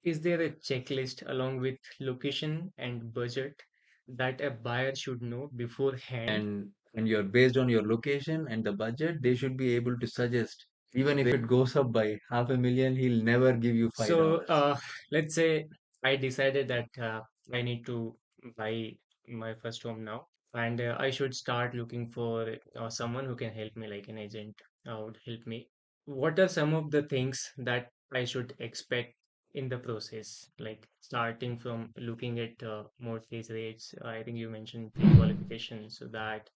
is there a checklist along with location and budget that a buyer should know beforehand? And you're based on your location and the budget, they should be able to suggest. Even if it goes up by half a million, he'll never give you So, $5. let's say I decided that I need to buy my first home now, and I should start looking for someone who can help me, like an agent, would help me. What are some of the things that I should expect in the process? Like starting from looking at mortgage rates. I think you mentioned pre-qualification, so that,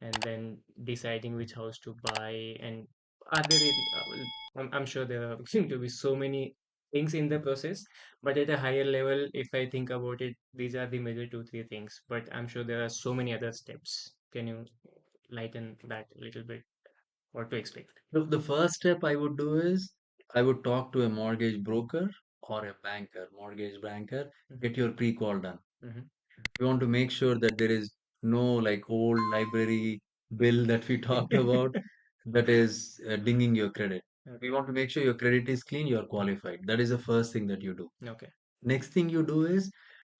and then deciding which house to buy. And are there, I'm sure there are going to be so many things in the process, but at a higher level, if I think about it, these are the major two, three things. But I'm sure there are so many other steps. Can you lighten that a little bit? What to expect? The first step I would do is I would talk to a mortgage broker or a banker, mortgage banker, get your pre-qual done. Mhm. We want to make sure that there is no like old library bill that we talked about that is dinging your credit. We want to make sure your credit is clean, you're qualified. That is the first thing that you do. Okay. Next thing you do is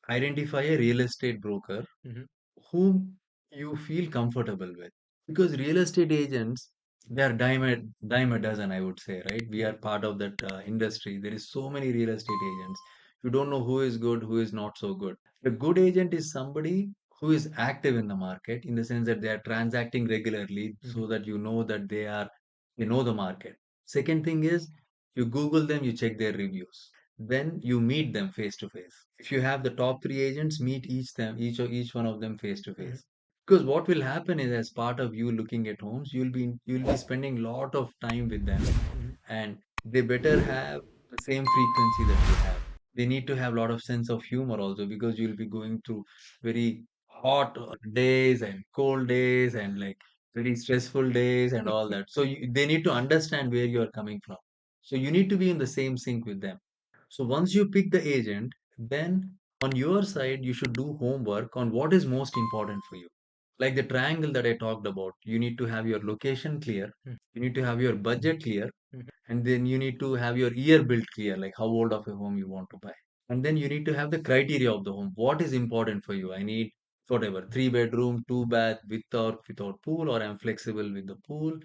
identify a real estate broker Mhm. whom you feel comfortable with. Because real estate agents, they are dime a dozen, I would say, right? We are part of that industry. There is so many real estate agents. You don't know who is good, who is not so good. A good agent is somebody who is active in the market in the sense that they are transacting regularly so Mhm. that you know that they know the market. Second thing is you Google them, you check their reviews. Then you meet them face to face. If you have the top three agents, meet each one of them face to Mhm. face. Because what will happen is, as part of you looking at homes, you'll be spending a lot of time with them, Mhm. and they better have the same frequency that you have. They need to have a lot of sense of humor also, because you'll be going through very hot days and cold days and like very stressful days and all that. So they need to understand where you are coming from. So you need to be in the same sync with them. So once you pick the agent, then on your side, you should do homework on what is most important for you. Like the triangle that I talked about, you need to have your location clear, you need to have your budget clear, Mhm. and then you need to have your year built clear, like how old of a home you want to buy. And then you need to have the criteria of the home. What is important for you? I need whatever, three bedroom, two bath, with or without pool, or I'm flexible with the pool.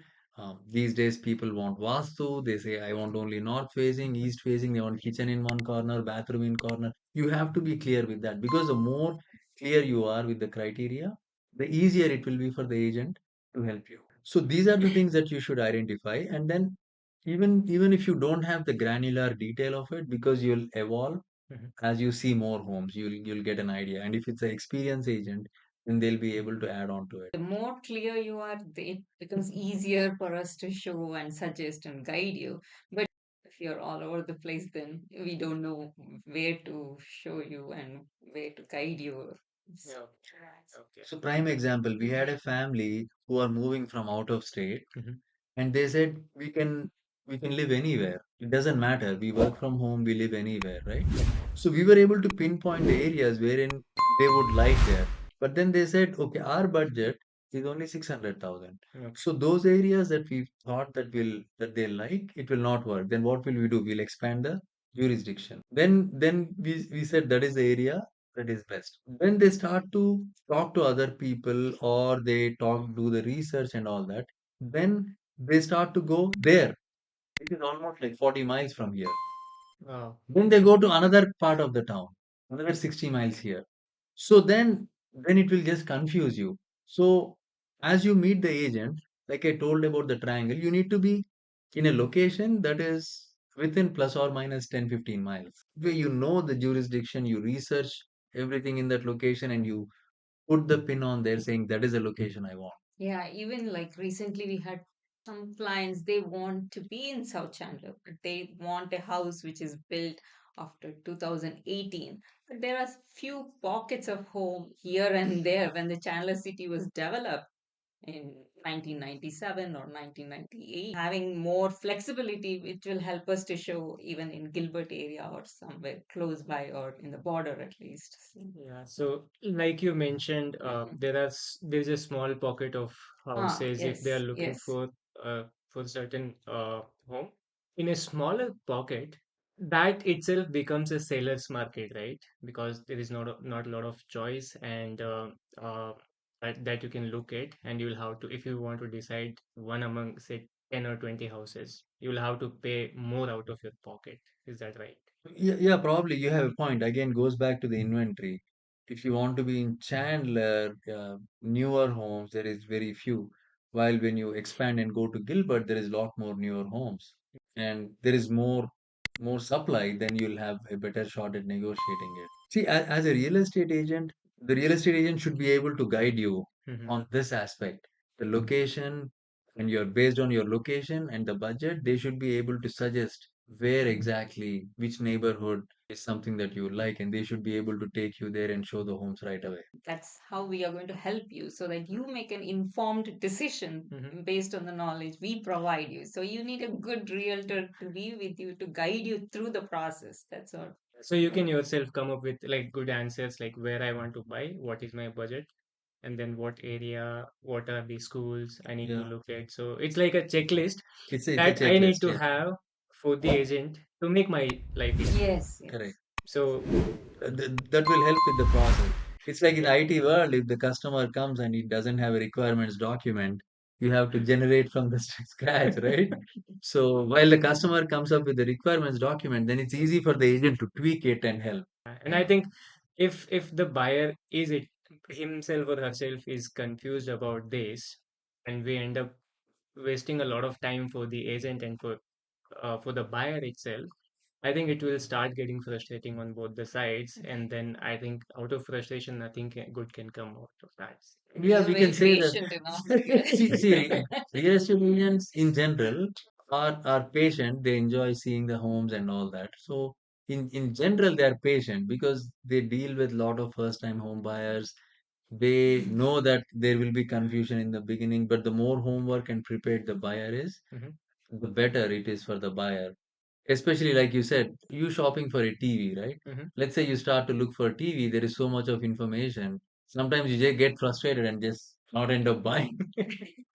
These days, people want Vastu. They say, I want only north facing, east facing. They want kitchen in one corner, bathroom in corner. You have to be clear with that, because the more clear you are with the criteria, the easier it will be for the agent to help you. So these are the things that you should identify. And then even if you don't have the granular detail of it, because you'll evolve Mhm. as you see more homes, you'll get an idea. And if it's an experienced agent, then they'll be able to add on to it. The more clear you are, it becomes easier for us to show and suggest and guide you. But if you're all over the place, then we don't know where to show you and where to guide you. Yeah. Okay. So prime example, we had a family who are moving from out of state, Mhm. and they said we can live anywhere. It doesn't matter. We work from home, we live anywhere, right? So we were able to pinpoint the areas wherein they would like there. But then they said, okay, our budget is only 600,000. Okay. So those areas that we thought that they like, it will not work. Then what will we do? We'll expand the jurisdiction. Then we said that is the area that is best. When they start to talk to other people, or they do the research and all that, then they start to go there. It is almost like 40 miles from here. Wow. Then they go to another part of the town, another 60 miles here. So then it will just confuse you. So as you meet the agent, like I told about the triangle, you need to be in a location that is within plus or minus 10-15 miles, where you know the jurisdiction, you research everything in that location, and you put the pin on there saying that is the location I want. Yeah, even like recently we had some clients, they want to be in South Chandler, but they want a house which is built after 2018. But there are few pockets of home here and there when the Chandler city was developed in 1997 or 1998. Having more flexibility, it will help us to show even in Gilbert area or somewhere close by or in the border at least. Yeah, so like you mentioned, there is a small pocket of houses if they are Yes, looking yes. for certain home. In a smaller pocket, that itself becomes a seller's market, right? Because there is not a lot of choice, and that you can look at, and you'll have to, if you want to decide one among say 10 or 20 houses, you'll have to pay more out of your pocket. Is that right? Yeah, yeah, probably you have a point. Again, goes back to the inventory. If you want to be in Chandler, newer homes, there is very few. While when you expand and go to Gilbert, there is a lot more newer homes, and there is more supply. Then you'll have a better shot at negotiating it. See, as a real estate agent, the real estate agent should be able to guide you Hmm. on this aspect. The location, and you're based on your location and the budget, they should be able to suggest where exactly, which neighborhood is something that you like, and they should be able to take you there and show the homes right away. That's how we are going to help you so that you make an informed decision Hmm. based on the knowledge we provide you. So you need a good realtor to be with you to guide you through the process. That's all. So you can yourself come up with like good answers, like where I want to buy, what is my budget, and then what area, what are the schools I need to Yeah, look at. So it's like a checklist it's a that I need checklist. to Yeah, have for the agent to make my life easier. Yes, correct. yes. So, That will help with the process. It's like in yeah. IT world, if the customer comes and he doesn't have a requirements document, you have to generate from the scratch, right? So while the customer comes up with the requirements document, then it's easy for the agent to tweak it and help. And I think if the buyer is it himself or herself is confused about this, and we end up wasting a lot of time for the agent and for the buyer itself, I think it will start getting frustrating on both the sides, and then I think out of frustration, nothing good can come out of that. Yeah, You're we can very say that. patient enough. See, real estate agents in general are patient. They enjoy seeing the homes and all that. So in general, they are patient because they deal with a lot of first-time home buyers. They know that there will be confusion in the beginning, but the more homework and prepared the buyer is, Hmm. the better it is for the buyer. Especially like you said, you shopping for a TV, right? Hmm. Let's say you start to look for a TV, there is so much of information. Sometimes you just get frustrated and just not end up buying.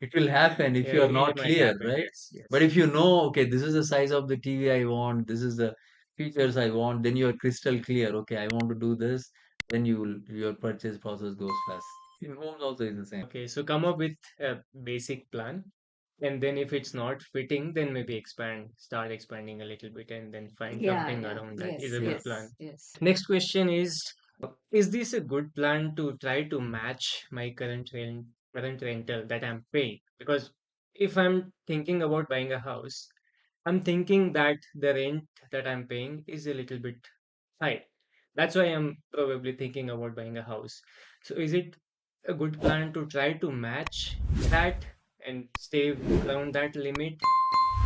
It will happen if Yeah, you are it not might clear, happen. right? Yes, But yes. if you know, okay, this is the size of the TV I want, this is the features I want, then you are crystal clear. Okay, I want to do this. Then your purchase process goes fast. In homes also is the same. Okay, so come up with a basic plan, and then if it's not fitting, then maybe start expanding a little bit, and then find Yeah, something yeah. around that is Yes, a Yeah. good plan. yes, yes. Next question is this a good plan to try to match my current rental that I'm paying? Because if I'm thinking about buying a house, I'm thinking that the rent that I'm paying is a little bit high. That's why I'm probably thinking about buying a house. So is it a good plan to try to match that and stay around that limit,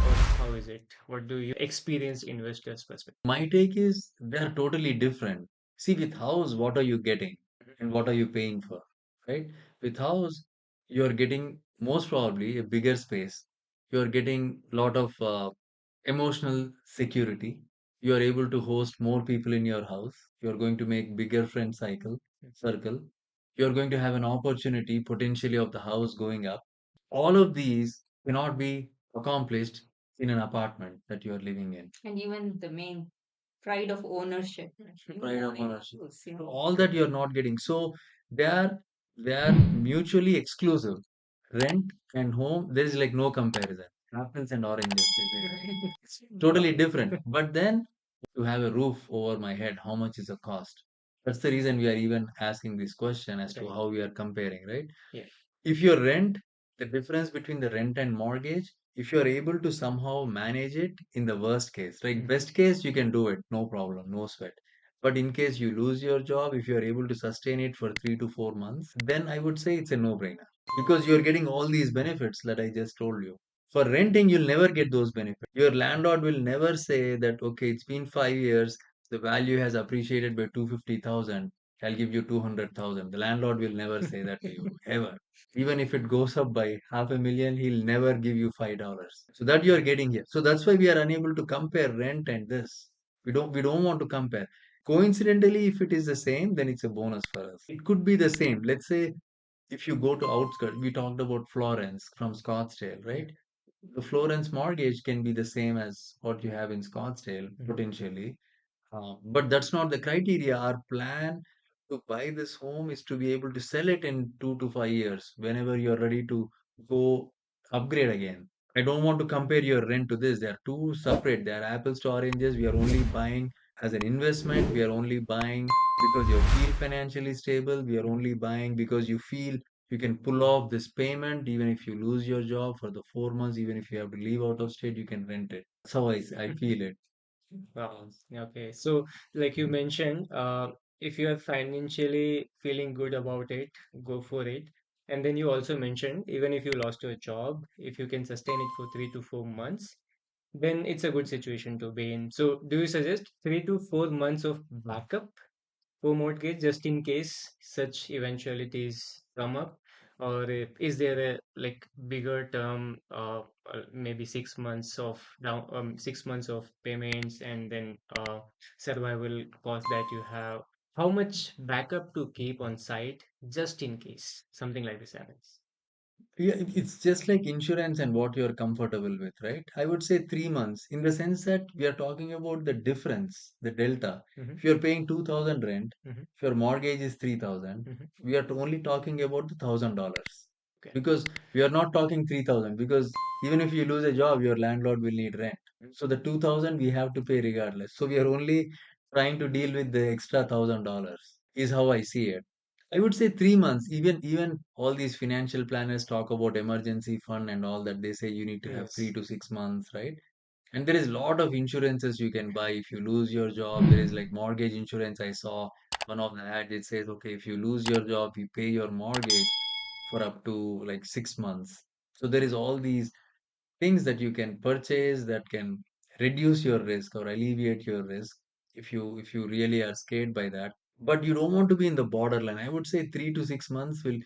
or how is it? What do you experienced investors perspective? My take is they're totally different. See, with house, what are you getting and what are you paying for, right? With house, you're getting most probably a bigger space. You're getting a lot of emotional security. You're able to host more people in your house. You're going to make bigger friend circle. You're going to have an opportunity potentially of the house going up. All of these cannot be accomplished in an apartment that you are living in. And even the main pride of ownership. You Pride own of a ownership. house, yeah. So all that you're not getting. So they are mutually exclusive. Rent and home, there is like no comparison. Apples and oranges. It's totally different. But then to have a roof over my head, how much is the cost? That's the reason we are even asking this question as to Right. how we are comparing, right? Yeah. If your rent, the difference between the rent and mortgage, if you are able to somehow manage it in the worst case, right? Mhm. Best case, you can do it, no problem, no sweat. But in case you lose your job, if you are able to sustain it for 3 to 4 months, then I would say it's a no-brainer because you're getting all these benefits that I just told you. For renting, you'll never get those benefits. Your landlord will never say that, okay, it's been 5 years, the value has appreciated by 250,000. I'll give you 200,000. The landlord will never say that to you, ever. Even if it goes up by half a million, he'll never give you $5. So that you're getting here. So that's why we are unable to compare rent and this. We don't want to compare. Coincidentally, if it is the same, then it's a bonus for us. It could be the same. Let's say if you go to outskirts, we talked about Florence from Scottsdale, Yeah. right? The Florence mortgage can be the same as what you have in Scottsdale, Mhm. potentially. But that's not the criteria. Our plan to buy this home is to be able to sell it in 2 to 5 years whenever you're ready to go upgrade again. I don't want to compare your rent to this. They are two separate. They are apples to oranges. We are only buying as an investment. We are only buying because you feel financially stable. We are Mhm. only buying because you feel you can pull off this payment even if you lose your job for the 4 months, even if you have to leave out of state, you can rent it. That's how I feel it. Wow. Okay. So, like you mentioned, if you are financially feeling good about it, go for it. And then you also mentioned, even if you lost your job, if you can sustain it for 3 to 4 months, then it's a good situation to be in. So, do you suggest 3 to 4 months of backup for mortgage just in case such eventualities come up? Or is there a like bigger term, maybe 6 months of down, 6 months of payments and then survival cost that you have? How much backup to keep on site just in case something like this happens? Yeah, it's just like insurance and what you're comfortable with, right? I would say 3 months in the sense that we are talking about the difference, the delta. Hmm. If you're paying 2000 rent, Hmm. if your mortgage is 3000, Hmm. we are only talking about the $1000 Okay. because we are not talking 3000 because even if you lose a job, your landlord will need rent. So the 2000 we have to pay regardless. So we are only trying to deal with the extra $1000 is how I see it. I would say 3 months. Even all these financial planners talk about emergency fund and all that. They say you need to have three Yes. to six months, right? And there is a lot of insurances you can buy if you lose your job. There is like mortgage insurance. I saw one of the ads. It says, okay, if you lose your job, you pay your mortgage for up to like 6 months. So there is all these things that you can purchase that can reduce your risk or alleviate your risk if you really are scared by that, but you don't want to be in the borderline. I would say 3 to 6 months will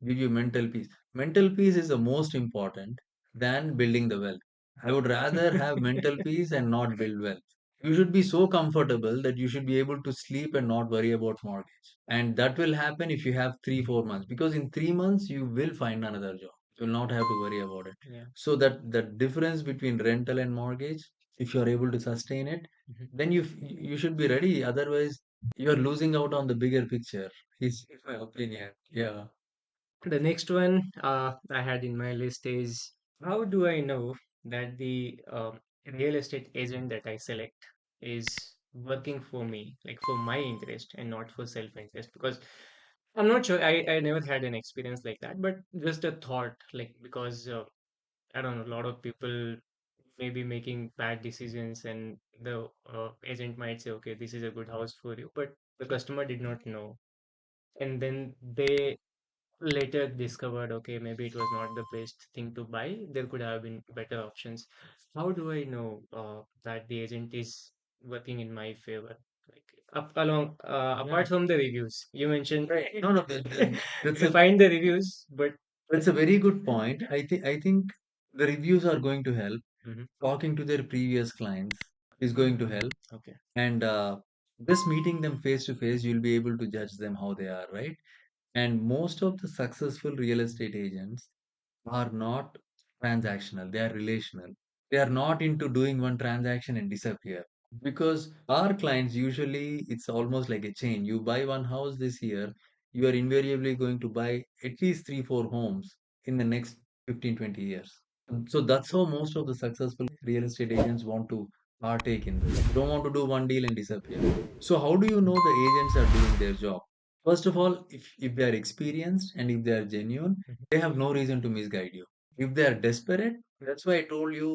give you mental peace. Mental peace is the most important than building the wealth. I would rather have mental peace and not build wealth. You should be so comfortable that you should be able to sleep and not worry about mortgage, and that will happen if you have 3 4 months, because in 3 months you will find another job. You will not have to worry about it. Yeah. So that the difference between rental and mortgage, if you are able to sustain it, Mhm. then you should be ready. Otherwise, you are losing out on the bigger picture. Is my opinion. Yeah. The next one I had in my list is, how do I know that the real estate agent that I select is working for me, like for my interest and not for self-interest? Because I'm not sure, I never had an experience like that, but just a thought, like, because I don't know, a lot of people may be making bad decisions and the agent might say, okay, this is a good house for you, but the customer did not know. And then they later discovered, okay, maybe it was not the best thing to buy. There could have been better options. How do I know that the agent is working in my favor? Like Yeah. apart from the reviews, you mentioned Right. No, no, that's a find the reviews, but very good point. I think the reviews are going to help. mhm. Talking to their previous clients is going to help, Okay. and just meeting them face to face, you'll be able to judge them how they are, right? And most of the successful real estate agents are not transactional, they are relational. They are not into doing one transaction and disappear. Because our clients usually, it's almost like a chain. You buy one house this year, you are invariably going to buy at least 3 4 homes in the next 15 20 years. So that's how most of the successful real estate agents want to partake in this. You don't want to do one deal and disappear. So how do you know the agents are doing their job? First of all, if they are experienced and if they are genuine, Mhm. they have no reason to misguide you. If they are desperate, that's why I told you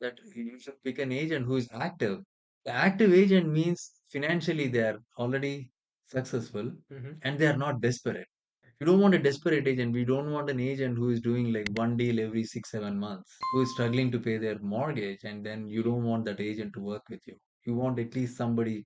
that you should pick an agent who is active. The active agent means financially they are already successful Mhm. and they are not desperate. You don't want a desperate agent. We don't want an agent who is doing like one deal every 6 7 months, who is struggling to pay their mortgage, and then you don't want that agent to work with you. You want at least somebody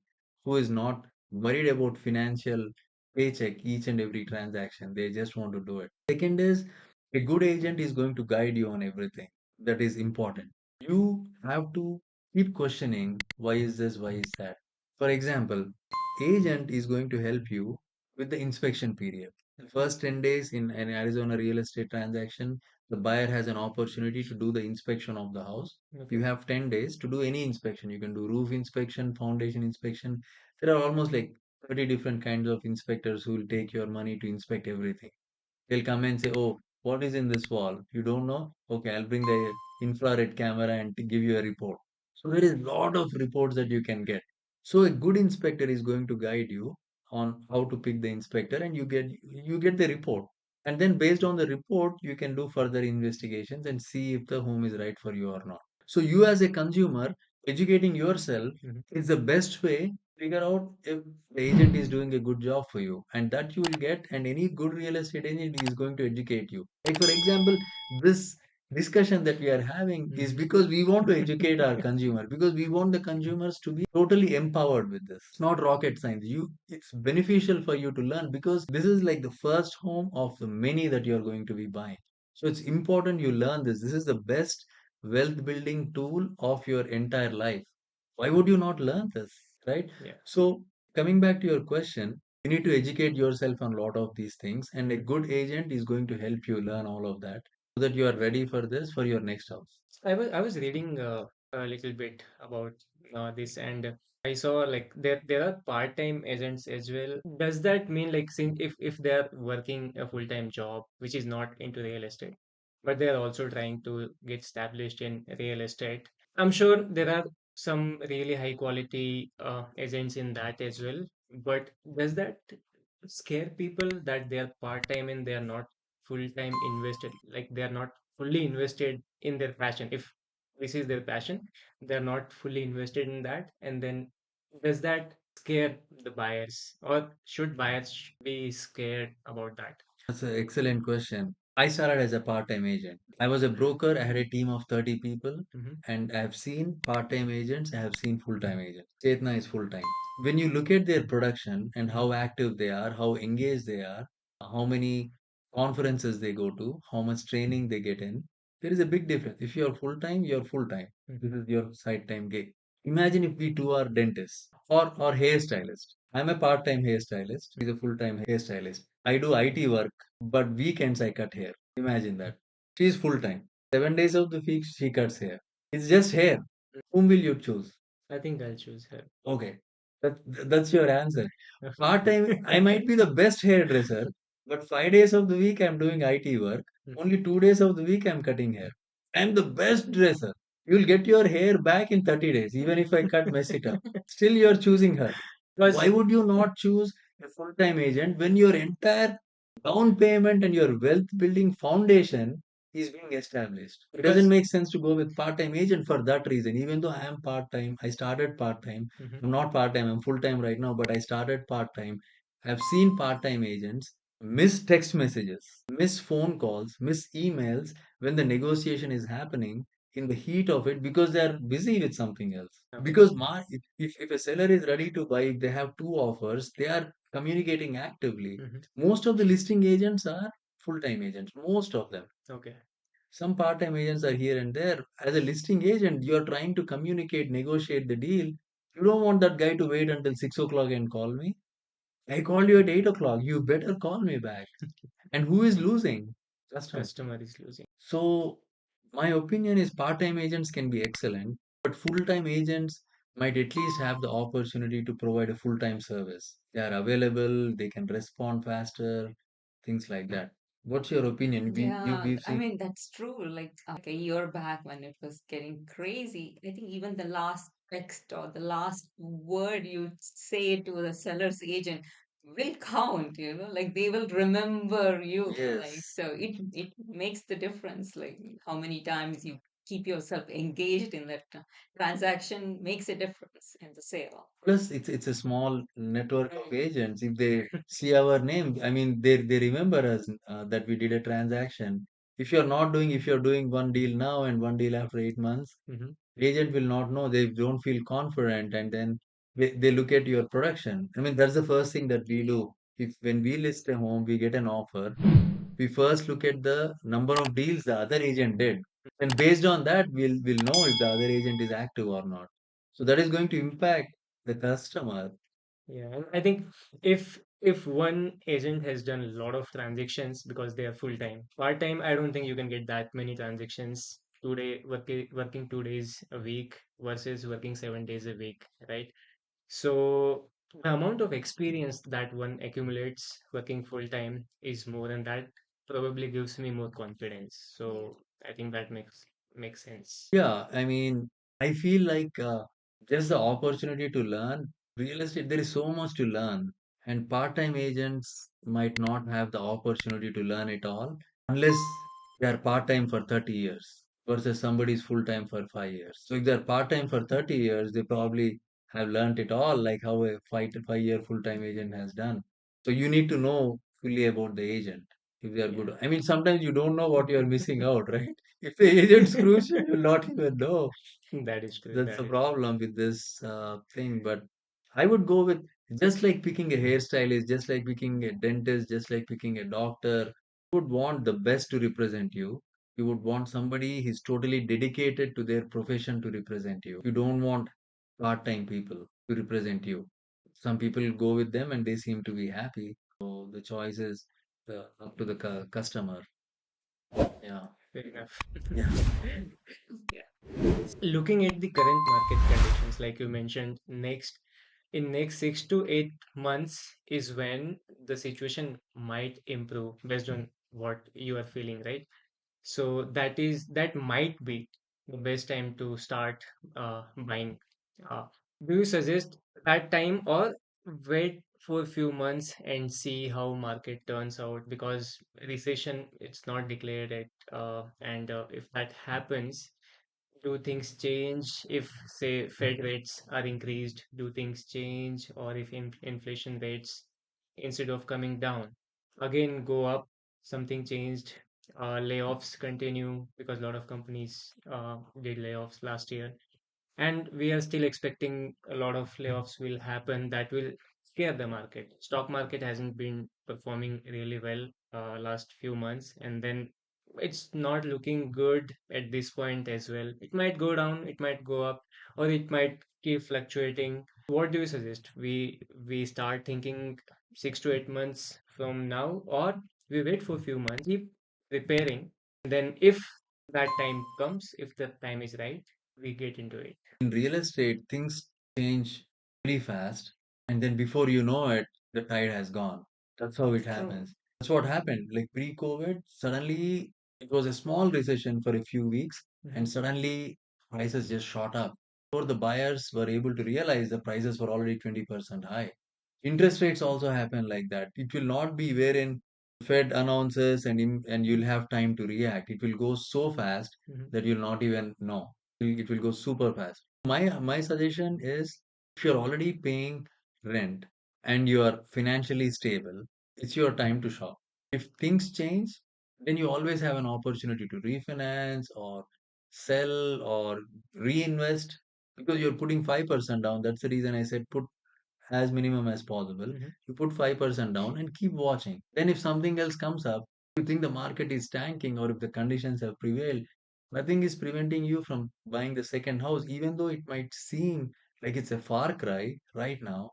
who is not worried about financial paycheck each and every transaction. They just want to do it. Second is, a good agent is going to guide you on everything. That is important. You have to keep questioning, why is this, why is that. For example, agent is going to help you with the inspection period. The first 10 days in an Arizona real estate transaction, The buyer has an opportunity to do the inspection of the house. You Okay. have 10 days to do any inspection. You can do roof inspection, foundation inspection. There are almost like 30 different kinds of inspectors who will take your money to inspect everything. They'll come and say, "Oh, what is in this wall? You don't know? Okay, I'll bring the infrared camera and to give you a report." So there is a lot of reports that you can get. So a good inspector is going to guide you on how to pick the inspector, and you get the report. And then based on the report, you can do further investigations and see if the home is right for you or not. So you as a consumer, educating yourself is the best way figure out if the agent is doing a good job for you, and that you will get, and any good real estate agent is going to educate you. Like for example, this discussion that we are having is because we want to educate our consumer, because we want the consumers to be totally empowered with this. It's not rocket science. It's beneficial for you to learn, because this is like the first home of the many that you're going to be buying. So it's important you learn this. This is the best wealth building tool of your entire life. Why would you not learn this, right? Yeah. So coming back to your question, you need to educate yourself on a lot of these things, and a good agent is going to help you learn all of that so that you are ready for this for your next house. I was reading a little bit about this, and I saw like there are part-time agents as well. Does that mean like since if they're working a full-time job which is not into real estate, but they are also trying to get established in real estate? I'm sure there are some really high quality agents in that as well. But does that scare people that they are part-time and they are not full-time invested, like they are not fully invested in their passion? If this is their passion, they're not fully invested in that. And then does that scare the buyers, or should buyers be scared about that? That's an excellent question. I started as a part-time agent. I was a broker. I had a team of 30 people, Hmm. and I have seen part-time agents. I have seen full-time agents. Chetana is full-time. When you look at their production and how active they are, how engaged they are, how many conferences they go to, how much training they get in, there is a big difference. If you're full-time, you're full-time. This is your side-time gig. Imagine if we two are dentists or hairstylist. I'm a part-time hairstylist. He's a full-time hairstylist. I do IT work, but weekends I cut hair. Imagine that. She's full-time. 7 days of the week she cuts hair. It's just hair. Whom will you choose? I think I'll choose her. Okay. That's your answer. Part-time, I might be the best hairdresser, but 5 days of the week I'm doing IT work. Only 2 days of the week I'm cutting hair. I'm the best dresser. You'll get your hair back in 30 days, even if I cut mess it up. Still you're choosing her. Why Because would you not choose a full-time agent when your entire down payment and your wealth building foundation is being established? It doesn't because make sense to go with part-time agent for that reason. Even though I am part-time, I started part-time. I'm not part-time, I'm full-time right now, but I started part-time. I've seen part-time agents miss text messages, miss phone calls, miss emails when the negotiation is happening in the heat of it, because they're busy with something else. okay. Because if a seller is ready to buy, if they have two offers, they are communicating actively. Hmm. Most of the listing agents are full-time agents, most of them. Okay. Some part-time agents are here and there. As a listing agent, you are trying to communicate, negotiate the deal. You don't want that guy to wait until 6 o'clock and call me. I called you at 8 o'clock. You better call me back. And who is losing? Customer. Customer is losing. So my opinion is part-time agents can be excellent, but full-time agents might at least have the opportunity to provide a full-time service. They are available, they can respond faster, things like that. What's your opinion? Yeah, We've I seen. mean, that's true. Like a year back when it was getting crazy, I think even the last text or the last word you say to the seller's agent will count, like they will remember you. Like, Yes. so it makes the difference, like how many times you keep yourself engaged in that transaction makes a difference in the sale. Plus, it's a small network of agents. If they see our name, I mean, they remember us that we did a transaction. If you're doing one deal now and one deal after 8 months, Hmm. agent will not know. They don't feel confident, and then they look at your production. I mean, that's the first thing that we do. If when we list a home, we get an offer. We first look at the number of deals the other agent did, and based on that, we'll know if the other agent is active or not. So that is going to impact the customer. Yeah, and I think if if one agent has done a lot of transactions because they are full time. Part time, I don't think you can get that many transactions today, working 2 days a week versus working 7 days a week, right? So the amount of experience that one accumulates working full time is more, and that probably gives me more confidence. Yeah. So I think that makes sense. Yeah, I mean, I feel like just the opportunity to learn real estate, there is so much to learn, and part-time agents might not have the opportunity to learn it all unless they are part-time for 30 years versus somebody is full-time for 5 years. So if they're part-time for 30 years, they probably have learned it all, like how a 5 year full-time agent has done. So you need to know fully about the agent if they are Yeah, good. I mean, sometimes you don't know what you are missing out, right? If the agent screws you, you'll not even know. that is true. That's That the is true. problem with this thing. But I would go with just like picking a hairstylist, just like picking a dentist, just like picking a doctor. You would want the best to represent you. You would want somebody who's totally dedicated to their profession to represent you. You don't want part-time people to represent you. Some people go with them and they seem to be happy. So the choice is up to the customer. Yeah. Fair enough. Yeah. Yeah. Looking at the current market conditions, like you mentioned, next 6 to 8 months is when the situation might improve based on what you are feeling, right? So that might be the best time to start buying. Uh, do you suggest that time, or wait for a few months and see how market turns out? Because recession, it's not declared yet, and if that happens, do things change if, say, Fed rates are increased? Do things change, or if inflation rates, instead of coming down, again go up? Something changed. Layoffs continue because a lot of companies did layoffs last year, and we are still expecting a lot of layoffs will happen. That will scare the market. Stock market hasn't been performing really well last few months, and then it's not looking good at this point as well. It might go down, it might go up, or it might keep fluctuating. What do you suggest? We start thinking 6 to 8 months from now, or we wait for a few months, keep preparing, and then if that time comes, if the time is right, we get into it. In real estate, things change really fast, and then before you know it, the tide has gone. That's how it True. happens. That's what happened. Like pre-COVID, suddenly it was a small recession for a few weeks, and Mhm. suddenly prices just shot up. Before the buyers were able to realize the prices were already 20% high. Interest rates also happen like that. It will not be wherein Fed announces and you'll have time to react. It will go so fast Mhm. that you'll not even know. It will go super fast. My suggestion is if you're already paying rent and you are financially stable, it's your time to shop. If things change, then you always have an opportunity to refinance or sell or reinvest because you're putting 5% down. That's the reason I said put as minimum as possible. Mhm. You put 5% down and keep watching. Then if something else comes up, you think the market is tanking or if the conditions have prevailed, nothing is preventing you from buying the second house, even though it might seem like it's a far cry right now.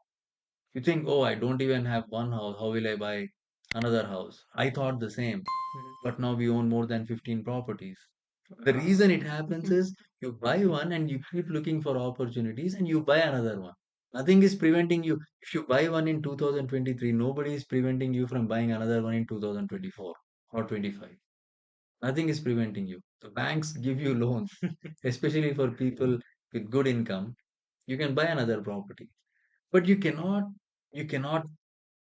You think, oh, I don't even have one house. How will I buy another house? I thought the same, Mhm. but now we own more than 15 properties. The Uh, reason it happens is you buy one and you keep looking for opportunities and you buy another one. Nothing is preventing you. If you buy one in 2023, nobody is preventing you from buying another one in 2024 or 25. Nothing is preventing you. The banks give you loans, especially for people with good income. You can buy another property, but you cannot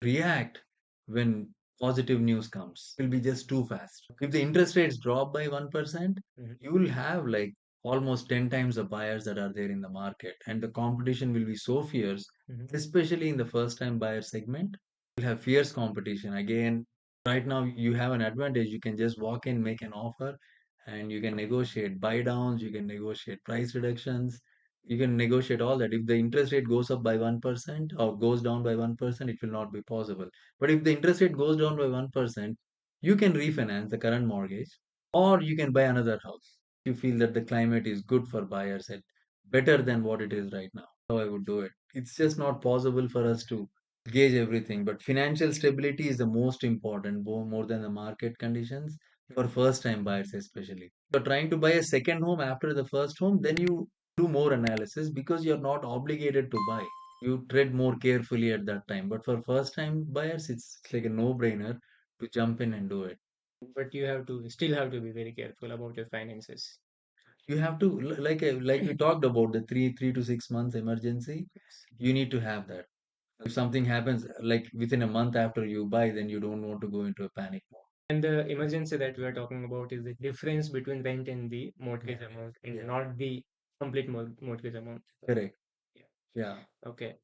react when positive news comes. It will be just too fast. If the interest rates drop by 1%, mhm. you will have like almost 10 times the buyers that are there in the market, and the competition will be so fierce, Mhm. especially in the first time buyer segment. You'll have fierce competition. Again, right now you have an advantage. You can just walk in, make an offer, and you can negotiate buy downs, you can negotiate price reductions, you can negotiate all that. If the interest rate goes up by 1% or goes down by 1%, it will not be possible. But if the interest rate goes down by 1%, you can refinance the current mortgage or you can buy another house. You feel that the climate is good for buyers at better than what it is right now. How I would do it. It's just not possible for us to gauge everything. But financial stability is the most important, more than the market conditions for first time buyers, especially. You're trying to buy a second home after the first home, then you do more analysis because you're not obligated to buy. You tread more carefully at that time. But for first time buyers, it's like a no brainer to jump in and do it. But you have to still have to be very careful about your finances. You have to like we talked about the three to 6 months emergency. You need to have that. If something happens like within a month after you buy, then you don't want to go into a panic mode. And the emergency that we are talking about is the difference between rent and the mortgage amount, and Yeah. not the complete mortgage amount. Correct. Yeah. Yeah. Okay.